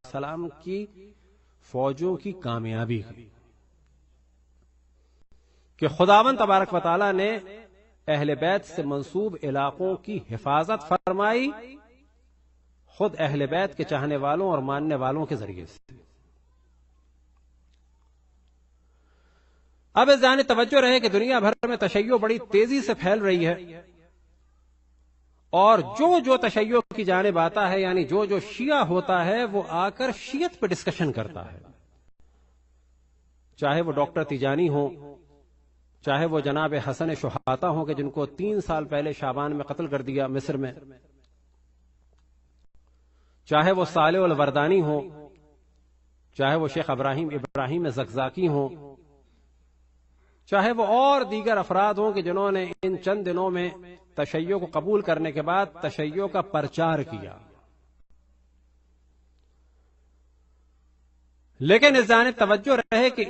السلام کی فوجوں کی کامیابی کی کہ خداوند تبارک و تعالی نے اہل بیت سے منسوب علاقوں کی حفاظت فرمائی، خود اہل بیت کے چاہنے والوں اور ماننے والوں کے ذریعے سے۔ اب اس جانب توجہ رہے کہ دنیا بھر میں تشیع بڑی تیزی سے پھیل رہی ہے، اور جو تشیع کی جانب آتا ہے، یعنی جو شیعہ ہوتا ہے، وہ آ کر شیعت پہ ڈسکشن کرتا ہے، چاہے وہ ڈاکٹر تیجانی ہو، چاہے وہ جناب حسن شحاتہ ہوں کہ جن کو 3 سال پہلے شعبان میں قتل کر دیا مصر میں، چاہے وہ صالح الوردانی ہو، چاہے وہ شیخ ابراہیم زقزاقی ہوں، چاہے وہ اور دیگر افراد ہوں کہ جنہوں نے ان چند دنوں میں تشیع کو قبول کرنے کے بعد تشیع کا پرچار کیا۔ لیکن اس جانب توجہ رہے کہ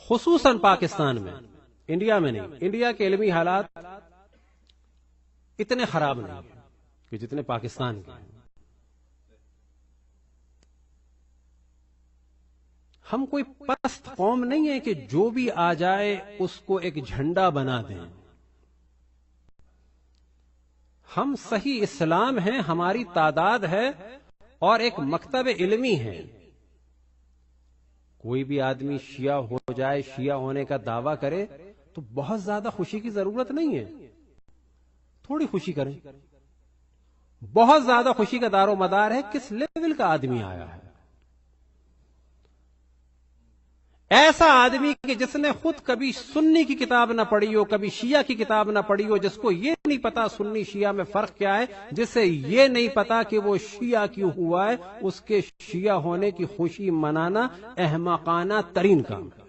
خصوصاً پاکستان میں، انڈیا میں نہیں، انڈیا کے علمی حالات اتنے خراب نہیں ہیں کہ جتنے پاکستان کے ہیں۔ ہم کوئی پست قوم نہیں ہے کہ جو بھی آ جائے اس کو ایک جھنڈا بنا دیں۔ ہم صحیح اسلام ہیں، ہماری تعداد ہے اور ایک مکتب علمی ہے۔ کوئی بھی آدمی شیعہ ہو جائے، شیعہ ہونے کا دعویٰ کرے تو بہت زیادہ خوشی کی ضرورت نہیں ہے، تھوڑی خوشی کریں۔ بہت زیادہ خوشی کا دار و مدار ہے کس لیول کا آدمی آیا ہے۔ ایسا آدمی کہ جس نے خود کبھی سنی کی کتاب نہ پڑھی ہو، کبھی شیعہ کی کتاب نہ پڑھی ہو، جس کو یہ نہیں پتا سنی شیعہ میں فرق کیا ہے، جسے یہ نہیں پتا کہ وہ شیعہ کیوں ہوا ہے، اس کے شیعہ ہونے کی خوشی منانا احمقانہ ترین کام ہے۔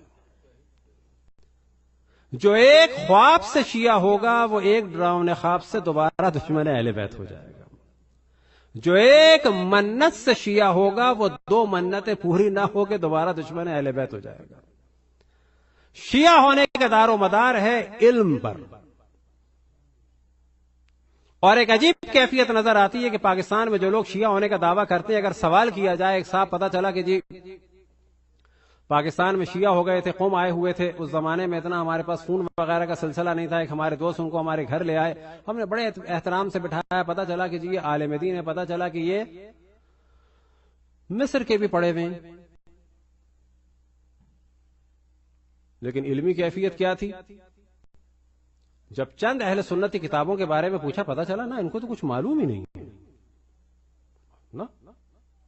جو ایک خواب سے شیعہ ہوگا وہ ایک ڈراؤنے خواب سے دوبارہ دشمن اہل بیت ہو جائے گا۔ جو ایک منت سے شیعہ ہوگا وہ 2 منتیں پوری نہ ہو کے دوبارہ دشمن اہل بیت ہو جائے گا۔ شیعہ ہونے کا دار و مدار ہے علم پر، اور ایک عجیب کیفیت نظر آتی ہے کہ پاکستان میں جو لوگ شیعہ ہونے کا دعویٰ کرتے ہیں، اگر سوال کیا جائے ایک صاحب پتہ چلا کہ جی پاکستان میں شیعہ ہو گئے تھے، قوم آئے ہوئے تھے، اس زمانے میں اتنا ہمارے پاس فون وغیرہ کا سلسلہ نہیں تھا، ایک ہمارے دوست ان کو ہمارے گھر لے آئے، ہم نے بڑے احترام سے بٹھایا، پتہ چلا کہ جی یہ عالم دین ہے، پتہ چلا کہ یہ مصر کے بھی پڑھے ہوئے ہیں۔ لیکن علمی کیفیت کیا تھی؟ جب چند اہل سنت کی کتابوں کے بارے میں پوچھا، پتہ چلا نا ان کو تو کچھ معلوم ہی نہیں ہے، نا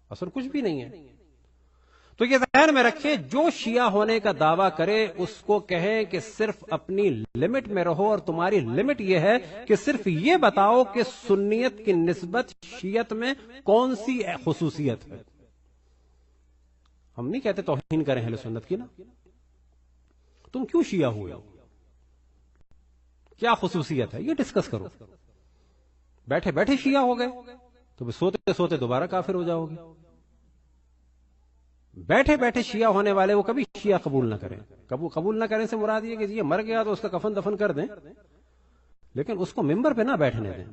اصل کچھ بھی نہیں ہے۔ تو یہ ذہن میں رکھیں، جو شیعہ ہونے کا دعویٰ کرے اس کو کہیں کہ صرف اپنی لمٹ میں رہو، اور تمہاری لمٹ یہ ہے کہ صرف یہ بتاؤ کہ سنیت کی نسبت شیعت میں کون سی خصوصیت ہے۔ ہم نہیں کہتے توہین کریں اہل سنت کی، نا تم کیوں شیعہ ہوئے، کیا خصوصیت ہے، یہ ڈسکس کرو۔ بیٹھے بیٹھے شیعہ ہو گئے تو سوتے سوتے دوبارہ کافر ہو جاؤ گے۔ بیٹھے بیٹھے شیعہ ہونے والے وہ کبھی شیعہ قبول نہ کریں۔ قبول نہ کریں سے مراد یہ کہ یہ مر گیا تو اس کا کفن دفن کر دیں، لیکن اس کو ممبر پہ نہ بیٹھنے دیں۔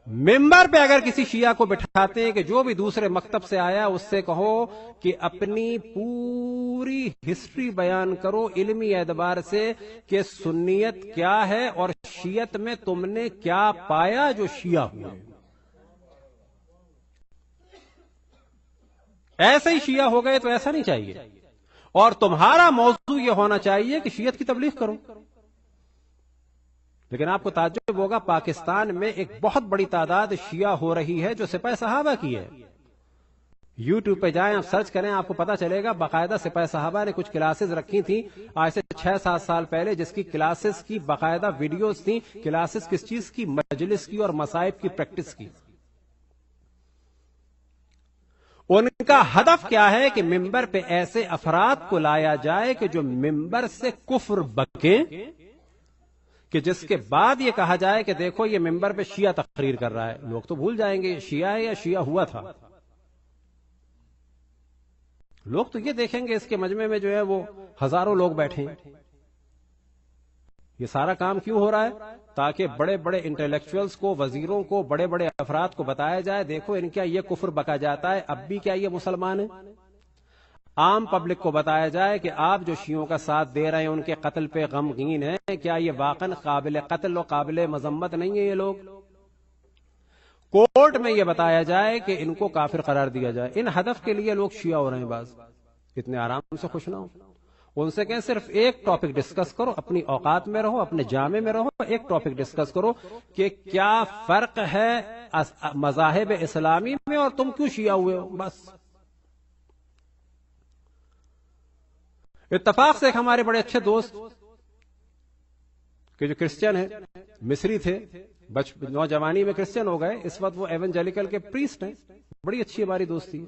ممبر پہ اگر کسی شیعہ کو بٹھاتے ہیں کہ جو بھی دوسرے مکتب سے آیا اس سے کہو کہ اپنی پوری ہسٹری بیان کرو علمی اعتبار سے کہ سنیت کیا ہے اور شیعت میں تم نے کیا پایا جو شیعہ ہوئے۔ ایسے ہی شیعہ ہو گئے تو ایسا نہیں چاہیے، اور تمہارا موضوع یہ ہونا چاہیے کہ شیعت کی تبلیغ کرو۔ لیکن آپ کو تعجب ہوگا، پاکستان میں ایک بہت بڑی تعداد شیعہ ہو رہی ہے جو سپاہ صحابہ کی ہے۔ یوٹیوب پہ جائیں، آپ سرچ کریں، آپ کو پتا چلے گا باقاعدہ سپاہ صحابہ نے کچھ کلاسز رکھی تھیں آج سے 6-7 سال پہلے، جس کی کلاسز کی باقاعدہ ویڈیوز تھیں۔ کلاسز کس چیز کی؟ مجلس کی اور مصائب کی پریکٹس کی۔ ان کا ہدف کیا ہے کہ ممبر پہ ایسے افراد کو لایا جائے کہ جو ممبر سے کفر بکیں، کہ جس کے بعد یہ کہا جائے کہ دیکھو یہ ممبر پہ شیعہ تقریر کر رہا ہے، لوگ تو بھول جائیں گے شیعہ ہے یا شیعہ ہوا تھا۔ لوگ تو یہ دیکھیں گے اس کے مجمع میں جو ہے وہ ہزاروں لوگ بیٹھے ہیں، یہ سارا کام کیوں ہو رہا ہے؟ تاکہ بڑے بڑے انٹلیکچوئلز کو، وزیروں کو، بڑے بڑے افراد کو بتایا جائے دیکھو ان کیا یہ کفر بکا جاتا ہے، اب بھی کیا یہ مسلمان ہیں۔ عام پبلک کو بتایا جائے کہ آپ جو شیعوں کا ساتھ دے رہے ہیں، ان کے قتل پہ غمگین ہیں، کیا یہ واقعا قابل قتل و قابل مذمت نہیں ہے یہ لوگ؟ کورٹ میں یہ بتایا جائے کہ ان کو کافر قرار دیا جائے۔ ان ہدف کے لیے لوگ شیعہ ہو رہے ہیں، بعض اتنے آرام سے خوش نہ ہو۔ ان سے کہیں صرف ایک ٹاپک ڈسکس کرو، اپنی اوقات میں رہو، اپنے جامع میں رہو، ایک ٹاپک ڈسکس کرو کہ کیا فرق ہے مذاہب اسلامی میں اور تم کیوں شیعہ ہوئے ہو، بس۔ اتفاق سے ایک ہمارے بڑے اچھے دوست کہ جو کرسچن ہیں، مصری تھے، نوجوانی میں کرسچن ہو گئے، اس وقت وہ ایونجیلیکل کے پریسٹ ہیں، بڑی اچھی ہماری دوستی۔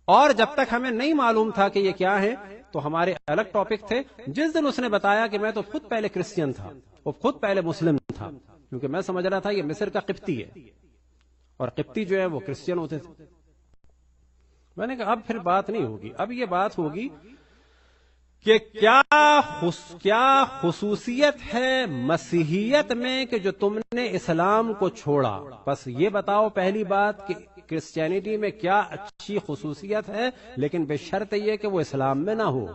اور جب تک ہمیں نہیں معلوم تھا کہ یہ کیا ہے تو ہمارے الگ ٹاپک تھے۔ جس دن اس نے بتایا کہ میں تو خود پہلے کرسچن تھا، وہ خود پہلے مسلم تھا، کیونکہ میں سمجھ رہا تھا یہ مصر کا قبطی ہے، اور قبطی جو ہے وہ کرسچن ہوتے تھے۔ میں نے کہا اب پھر بات نہیں ہوگی، اب یہ بات ہوگی کہ کیا خصوصیت ہے مسیحیت میں کہ جو تم نے اسلام کو چھوڑا۔ بس یہ بتاؤ پہلی بات کہ کرسچینٹی میں کیا اچھی خصوصیت ہے، لیکن بشرط یہ کہ وہ اسلام میں نہ ہو،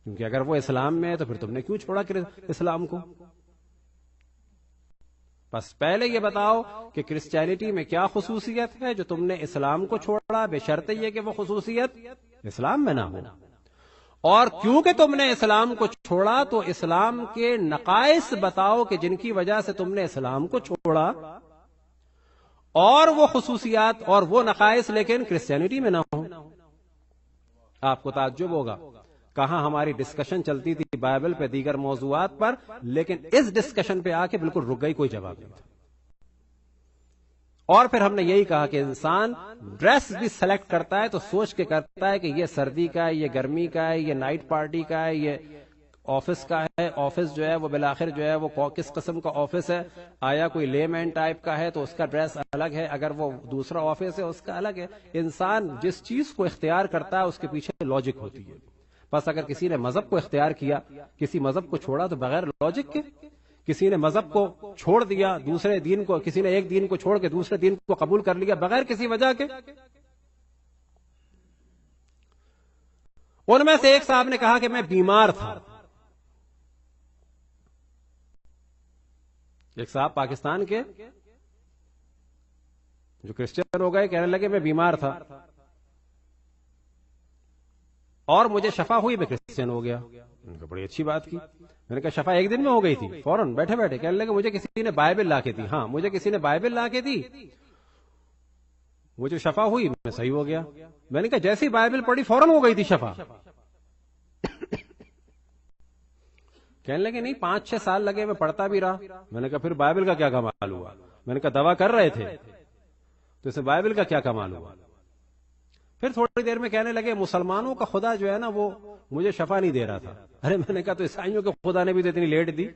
کیونکہ اگر وہ اسلام میں ہے تو پھر تم نے کیوں چھوڑا اسلام کو۔ بس پہلے یہ بتاؤ کہ کرسچینٹی میں کیا خصوصیت ہے جو تم نے اسلام کو چھوڑا، بشرط یہ کہ وہ خصوصیت اسلام میں نہ ہو۔ اور کیونکہ تم نے اسلام کو چھوڑا تو اسلام کے نقائص بتاؤ کہ جن کی وجہ سے تم نے اسلام کو چھوڑا، اور وہ خصوصیات اور وہ نقائص لیکن کرسچینٹی میں نہ ہو۔ آپ کو تعجب ہوگا، کہاں ہماری ڈسکشن چلتی تھی بائبل پہ، دیگر موضوعات پر، لیکن اس ڈسکشن پہ آ کے بالکل رک گئی، کوئی جواب نہیں تھا۔ اور پھر ہم نے یہی کہا کہ انسان ڈریس بھی سلیکٹ کرتا ہے تو سوچ کے کرتا ہے کہ یہ سردی کا ہے، یہ گرمی کا ہے، یہ نائٹ پارٹی کا ہے، یہ آفس کا ہے۔ آفس جو ہے وہ بالآخر جو ہے وہ کس قسم کا آفس ہے، آیا کوئی لے مین ٹائپ کا ہے تو اس کا ڈریس الگ ہے، اگر وہ دوسرا آفس ہے اس کا الگ ہے۔ انسان جس چیز کو اختیار کرتا ہے اس کے پیچھے لاجک ہوتی ہے۔ بس اگر کسی نے مذہب کو اختیار کیا، کسی مذہب کو چھوڑا تو بغیر لاجک کے، کسی نے مذہب کو چھوڑ دیا دوسرے دین کو، کسی نے ایک دین کو چھوڑ کے دوسرے دین کو قبول کر لیا بغیر کسی وجہ کے۔ ان میں سے ایک صاحب نے کہا کہ میں بیمار تھا، ایک صاحب پاکستان کے جو کرسچن ہو گئے، کہنے لگے میں بیمار تھا اور مجھے شفا ہوئی، میں کرسچن ہو گیا۔ میں نے کہا بڑی اچھی بات کی۔ میں نے کہا شفا ایک دن میں ہو گئی تھی؟ فوراً بیٹھے بیٹھے کہنے لگے مجھے کسی نے بائبل لا کے دی۔ ہاں مجھے کسی نے بائبل لا کے دی، مجھے شفا ہوئی، میں صحیح ہو گیا۔ میں نے کہا جیسی بائبل پڑھی فوراً ہو گئی تھی شفا؟ کہنے لگے نہیں 5-6 سال لگے، میں پڑھتا بھی رہا۔ میں نے کہا پھر بائبل کا کیا کمال ہوا؟ میں نے کہا دوا کر رہے تھے تو اسے بائبل کا کیا کمال ہوا؟ پھر تھوڑی دیر میں کہنے لگے مسلمانوں کا خدا جو ہے نا وہ مجھے شفا نہیں دے رہا تھا۔ ارے میں نے کہا تو عیسائیوں کے خدا نے بھی تو اتنی لیٹ دی۔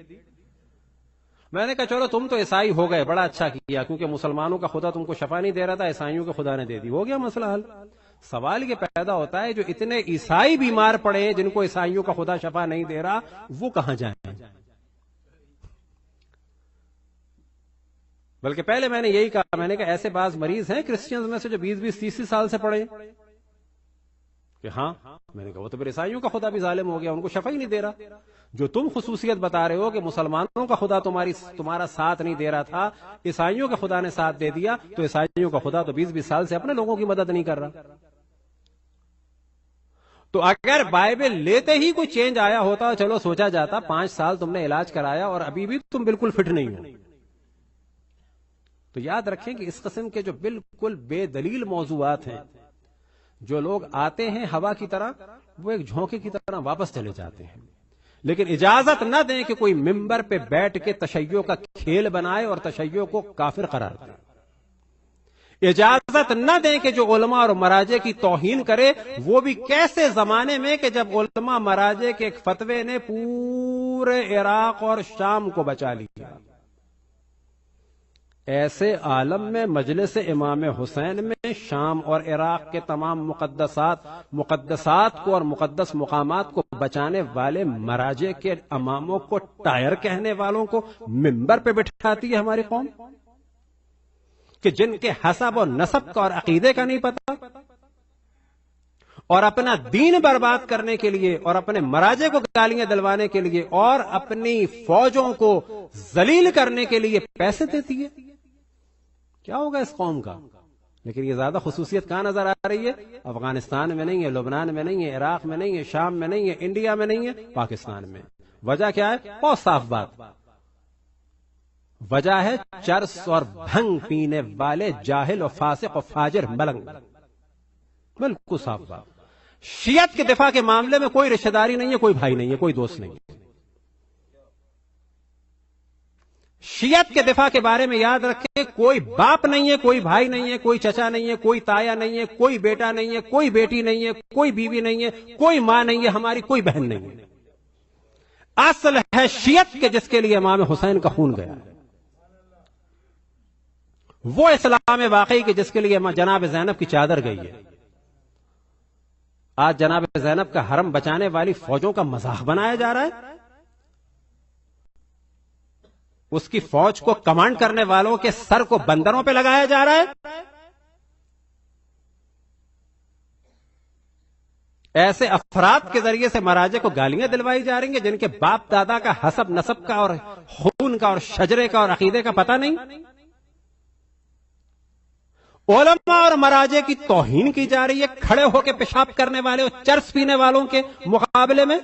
میں نے کہا چلو تم تو عیسائی ہو گئے، بڑا اچھا کیا، کیونکہ مسلمانوں کا خدا تم کو شفا نہیں دے رہا تھا، عیسائیوں کے خدا نے دے دی، ہو گیا مسئلہ حل۔ سوال یہ پیدا ہوتا ہے جو اتنے عیسائی بیمار پڑے ہیں جن کو عیسائیوں کا خدا شفا نہیں دے رہا، وہ کہاں جائیں؟ بلکہ پہلے میں نے یہی کہا، میں نے کہا ایسے بعض مریض ہیں کرسچنز میں سے جو 20-30 سال سے پڑے کہ ہاں۔ میں نے کہا وہ تو پھر عیسائیوں کا خدا بھی ظالم ہو گیا، ان کو شفا ہی نہیں دے رہا۔ جو تم خصوصیت بتا رہے ہو کہ مسلمانوں کا خدا تمہارا ساتھ نہیں دے رہا تھا، عیسائیوں کے خدا نے ساتھ دے دیا، تو عیسائیوں کا خدا تو 20 سال سے اپنے لوگوں کی مدد نہیں کر رہا۔ تو اگر بائبل لیتے ہی کوئی چینج آیا ہوتا، چلو سوچا جاتا 5 سال تم نے علاج کرایا اور ابھی بھی تم بالکل فٹ نہیں ہو۔ تو یاد رکھیں کہ اس قسم کے جو بالکل بے دلیل موضوعات ہیں، جو لوگ آتے ہیں ہوا کی طرح، وہ ایک جھونکے کی طرح واپس چلے جاتے ہیں، لیکن اجازت نہ دیں کہ کوئی ممبر پہ بیٹھ کے تشیع کا کھیل بنائے اور تشیع کو کافر قرار دے۔ اجازت نہ دیں کہ جو علماء اور مراجع کی توہین کرے، وہ بھی کیسے زمانے میں کہ جب علماء مراجع کے ایک فتوے نے پورے عراق اور شام کو بچا لیا۔ ایسے عالم میں مجلس امام حسین میں شام اور عراق کے تمام مقدسات کو اور مقدس مقامات کو بچانے والے مراجع کے اماموں کو ٹائر کہنے والوں کو منبر پہ بٹھاتی ہے ہماری قوم، کہ جن کے حسب و نسب کا اور عقیدے کا نہیں پتا، اور اپنا دین برباد کرنے کے لیے اور اپنے مراجع کو گالیاں دلوانے کے لیے اور اپنی فوجوں کو ذلیل کرنے کے لیے پیسے دیتی ہے۔ کیا ہوگا اس قوم کا؟ لیکن یہ زیادہ خصوصیت کہاں نظر آ رہی ہے؟ افغانستان میں نہیں ہے، لبنان میں نہیں ہے، عراق میں نہیں ہے، شام میں نہیں ہے، انڈیا میں نہیں ہے، پاکستان میں۔ وجہ کیا ہے؟ بہت صاف بات، وجہ ہے چرس اور بھنگ پینے والے جاہل و فاسق و فاجر ملنگ۔ بالکل صاف بات۔ شیعت کے دفاع کے معاملے میں کوئی رشتہ داری نہیں ہے، کوئی بھائی نہیں ہے، کوئی دوست نہیں ہے۔ شیعت کے دفاع کے بارے میں یاد رکھیں، کوئی باپ نہیں ہے، کوئی بھائی نہیں ہے، کوئی چچا نہیں ہے، کوئی تایا نہیں ہے، کوئی بیٹا نہیں ہے، کوئی بیٹی نہیں ہے، کوئی بیوی نہیں ہے، کوئی ماں نہیں ہے، ہماری کوئی بہن نہیں ہے۔ اصل ہے شیعت کے جس کے لیے امام حسین کا خون گیا، وہ اسلام واقعی کے جس کے لیے جناب زینب کی چادر گئی ہے۔ آج جناب زینب کا حرم بچانے والی فوجوں کا مذاق بنایا جا رہا ہے، اس کی فوج کو کمانڈ کرنے والوں کے سر کو بندروں پہ لگایا جا رہا ہے۔ ایسے افراد کے ذریعے سے مراجع کو گالیاں دلوائی جا رہی ہیں جن کے باپ دادا کا حسب نسب کا اور خون کا اور شجرے کا اور عقیدے کا پتہ نہیں۔ علماء اور مراجع کی توہین کی جا رہی ہے کھڑے ہو کے پیشاب کرنے والے اور چرس پینے والوں کے مقابلے میں،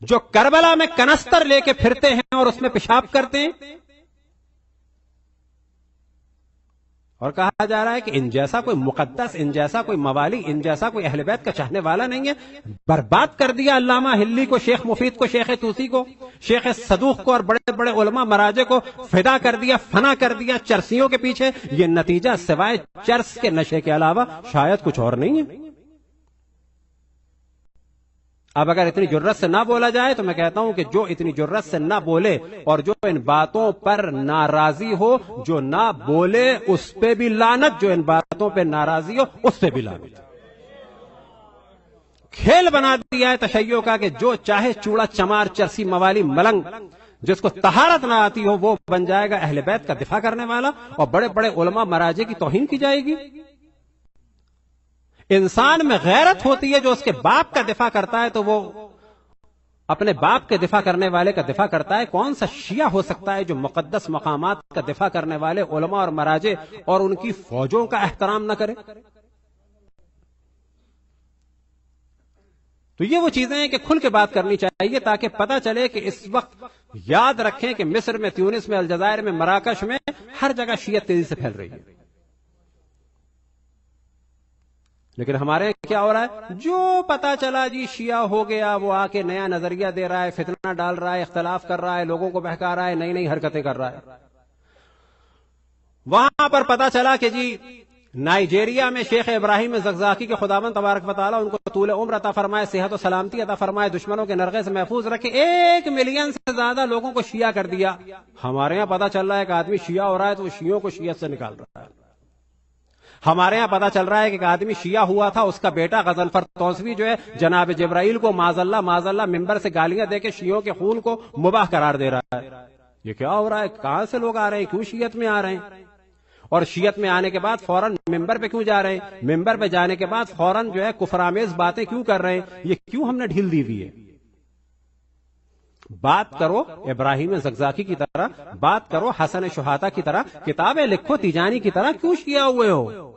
جو کربلا میں کنستر لے کے پھرتے ہیں اور اس میں پیشاب کرتے ہیں، اور کہا جا رہا ہے کہ ان جیسا کوئی مقدس، ان جیسا کوئی موالی، ان جیسا کوئی اہل بیت کا چاہنے والا نہیں ہے۔ برباد کر دیا علامہ ہلی کو، شیخ مفید کو، شیخ توسی کو، شیخ صدوق کو اور بڑے بڑے علماء مراجع کو فدا کر دیا، فنا کر دیا چرسیوں کے پیچھے۔ یہ نتیجہ سوائے چرس کے نشے کے علاوہ شاید کچھ اور نہیں ہے۔ اب اگر اتنی جرت سے نہ بولا جائے تو میں کہتا ہوں کہ جو اتنی جرت سے نہ بولے اور جو ان باتوں پر ناراضی ہو، جو نہ بولے اس پہ بھی لعنت، جو ان باتوں پہ ناراضی ہو اس پہ بھی لعنت۔ کھیل بنا دیا ہے تشیع کا کہ جو چاہے چوڑا چمار چرسی موالی ملنگ جس کو طہارت نہ آتی ہو وہ بن جائے گا اہل بیت کا دفاع کرنے والا، اور بڑے بڑے علماء مراجع کی توہین کی جائے گی۔ انسان میں غیرت ہوتی ہے، جو اس کے باپ کا دفاع کرتا ہے تو وہ اپنے باپ کے دفاع کرنے والے کا دفاع کرتا ہے۔ کون سا شیعہ ہو سکتا ہے جو مقدس مقامات کا دفاع کرنے والے علماء اور مراجع اور ان کی فوجوں کا احترام نہ کرے؟ تو یہ وہ چیزیں ہیں کہ کھل کے بات کرنی چاہیے تاکہ پتہ چلے کہ اس وقت یاد رکھیں کہ مصر میں، تیونس میں، الجزائر میں، مراکش میں ہر جگہ شیعت تیزی سے پھیل رہی ہے۔ لیکن ہمارے کیا ہو رہا ہے؟ جو پتا چلا جی شیعہ ہو گیا، وہ آ کے نیا نظریہ دے رہا ہے، فتنہ ڈال رہا ہے، اختلاف کر رہا ہے، لوگوں کو بہکا رہا ہے، نئی نئی حرکتیں کر رہا ہے۔ وہاں پر پتا چلا کہ جی نائجیریا میں شیخ ابراہیم زقزاقی کے خداوند تبارک و تعالیٰ ان کو طول عمر عطا فرمائے، صحت و سلامتی عطا فرمائے، دشمنوں کے نرغے سے محفوظ رکھے، 1 ملین سے زیادہ لوگوں کو شیعہ کر دیا۔ ہمارے ہاں پتا چل رہا ہے کہ آدمی شیعہ ہو رہا ہے تو وہ شیعوں کو شیعت سے نکال رہا ہے۔ ہمارے ہاں پتا چل رہا ہے کہ ایک آدمی شیعہ ہوا تھا، اس کا بیٹا غضنفر توسوی جو ہے جناب جبرائیل کو معاذ اللہ منبر سے گالیاں دے کے شیعوں کے خون کو مباح قرار دے رہا ہے۔ یہ کیا ہو رہا ہے؟ کہاں سے لوگ آ رہے ہیں؟ کیوں شیعت میں آ رہے ہیں؟ اور شیعت میں آنے کے بعد فوراً منبر پہ کیوں جا رہے ہیں؟ منبر پہ جانے کے بعد فوراً جو ہے کفرآمیز باتیں کیوں کر رہے ہیں؟ یہ کیوں ہم نے ڈھیل دی ہوئی ہے؟ بات کرو ابراہیم زقزاقی کی طرح، بات کرو حسن شحاتہ کی طرح، کتابیں لکھو تیجانی کی طرح، کیوں شیعہ ہوئے ہو؟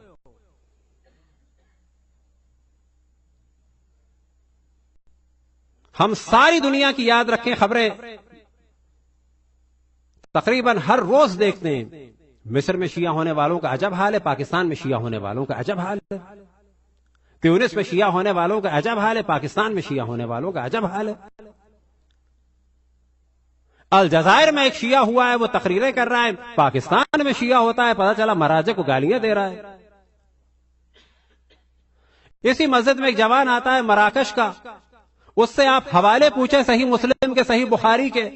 ہم ساری دنیا کی یاد رکھیں خبریں تقریباً ہر روز دیکھتے ہیں۔ مصر میں شیعہ ہونے والوں کا عجب حال ہے، پاکستان میں شیعہ ہونے والوں کا عجب حال ہے، تیونس میں شیعہ ہونے والوں کا عجب حال ہے، پاکستان میں شیعہ ہونے والوں کا عجب حال ہے۔ الجزائر میں ایک شیعہ ہوا ہے، وہ تقریریں کر رہا ہے، پاکستان میں شیعہ ہوتا ہے، پتہ چلا مراجع کو گالیاں دے رہا ہے۔ اسی مسجد میں ایک جوان آتا ہے مراکش کا، اس سے آپ حوالے پوچھیں صحیح مسلم کے، صحیح بخاری کے،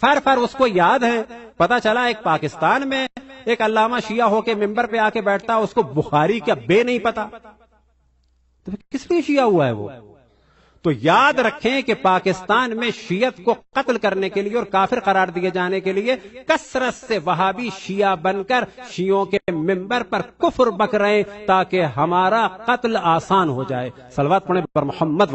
فر اس کو یاد ہے. پتا چلا ایک پاکستان میں ایک علامہ شیعہ ہو کے ممبر پہ آ کے بیٹھتا، اس کو بخاری کیا بے نہیں پتا، تو کس لیے شیعہ ہوا ہے وہ؟ تو یاد رکھیں کہ پاکستان میں شیعت کو قتل کرنے کے لیے اور کافر قرار دیے جانے کے لیے کثرت سے وہابی شیعہ بن کر شیعوں کے ممبر پر کفر بک رہے ہیں تاکہ ہمارا قتل آسان ہو جائے. صلوات پڑھیں پر محمد.